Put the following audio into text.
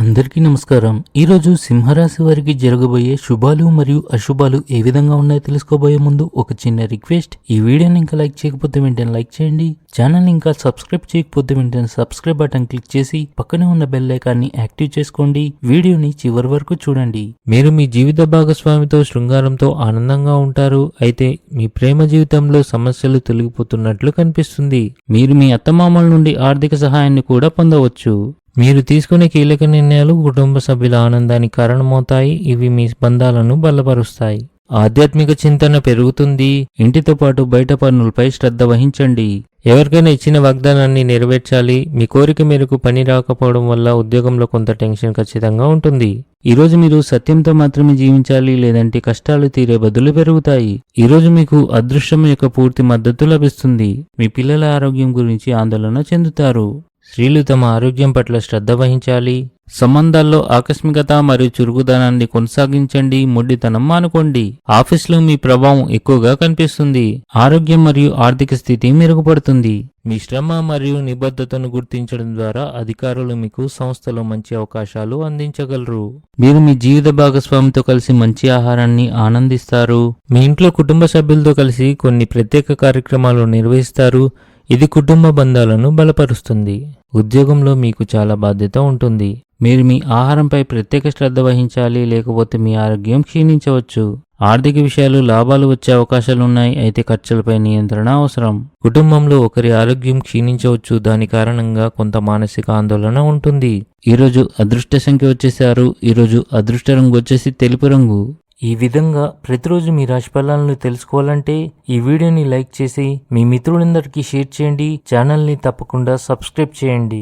అందరికీ నమస్కారం. ఈరోజు సింహరాశి వారికి జరగబోయే శుభాలు మరియు అశుభాలు ఏ విధంగా ఉన్నాయో తెలుసుకోబోయే ముందు ఒక చిన్న రిక్వెస్ట్. ఈ వీడియోని ఇంకా లైక్ చేయకపోతే వెంటనే లైక్ చేయండి. ఛానల్ ఇంకా సబ్స్క్రైబ్ చేయకపోతే వెంటనే సబ్స్క్రైబ్ బటన్ క్లిక్ చేసి పక్కనే ఉన్న బెల్ ఐకాన్ని యాక్టివ్ చేసుకోండి. వీడియోని చివరి వరకు చూడండి. మీరు మీ జీవిత భాగస్వామితో శృంగారంతో ఆనందంగా ఉంటారు. అయితే మీ ప్రేమ జీవితంలో సమస్యలు తొలగిపోతున్నట్లు కనిపిస్తుంది. మీరు మీ అత్తమామల నుండి ఆర్థిక సహాయాన్ని కూడా పొందవచ్చు. మీరు తీసుకునే కీలక నిర్ణయాలు కుటుంబ సభ్యుల ఆనందానికి కారణమవుతాయి. ఇవి మీ బంధాలను బలపరుస్తాయి. ఆధ్యాత్మిక చింతన పెరుగుతుంది. ఇంటితో పాటు బయట పనులపై శ్రద్ధ వహించండి. ఎవరికైనా ఇచ్చిన వాగ్దానాన్ని నెరవేర్చాలి. మీ కోరిక మేరకు పని రాకపోవడం వల్ల ఉద్యోగంలో కొంత టెన్షన్ ఖచ్చితంగా ఉంటుంది. ఈరోజు మీరు సత్యంతో మాత్రమే జీవించాలి, లేదంటే కష్టాలు తీరే బదులు పెరుగుతాయి. ఈరోజు మీకు అదృష్టం యొక్క పూర్తి మద్దతు లభిస్తుంది. మీ పిల్లల ఆరోగ్యం గురించి ఆందోళన చెందుతారు. స్త్రీలు తమ ఆరోగ్యం పట్ల శ్రద్ధ వహించాలి. సంబంధాల్లో ఆకస్మికత మరియు చురుకుదనాన్ని కొనసాగించండి. మొండితనం మానుకోండి. ఆఫీసులో మీ ప్రభావం ఎక్కువగా కనిపిస్తుంది. ఆరోగ్యం మరియు ఆర్థిక స్థితి మెరుగుపడుతుంది. మీ శ్రమ మరియు నిబద్ధతను గుర్తించడం ద్వారా అధికారులు మీకు సంస్థలో మంచి అవకాశాలు అందించగలరు. మీరు మీ జీవిత భాగస్వామితో కలిసి మంచి ఆహారాన్ని ఆనందిస్తారు. మీ ఇంట్లో కుటుంబ సభ్యులతో కలిసి కొన్ని ప్రత్యేక కార్యక్రమాలు నిర్వహిస్తారు. ఇది కుటుంబ బంధాలను బలపరుస్తుంది. ఉద్యోగంలో మీకు చాలా బాధ్యత ఉంటుంది. మీరు మీ ఆహారంపై ప్రత్యేక శ్రద్ధ వహించాలి, లేకపోతే మీ ఆరోగ్యం క్షీణించవచ్చు. ఆర్థిక విషయాలు లాభాలు వచ్చే అవకాశాలున్నాయి, అయితే ఖర్చులపై నియంత్రణ అవసరం. కుటుంబంలో ఒకరి ఆరోగ్యం క్షీణించవచ్చు. దాని కారణంగా కొంత మానసిక ఆందోళన ఉంటుంది. ఈరోజు అదృష్ట సంఖ్య వచ్చేసారు. ఈరోజు అదృష్ట రంగు వచ్చేసి తెలుపు రంగు. ఈ విధంగా ప్రతిరోజు మీ రాశి ఫలాలను తెలుసుకోవాలంటే ఈ వీడియోని లైక్ చేసి మీ మిత్రులందరికీ షేర్ చేయండి. ఛానల్ని తప్పకుండా సబ్స్క్రైబ్ చేయండి.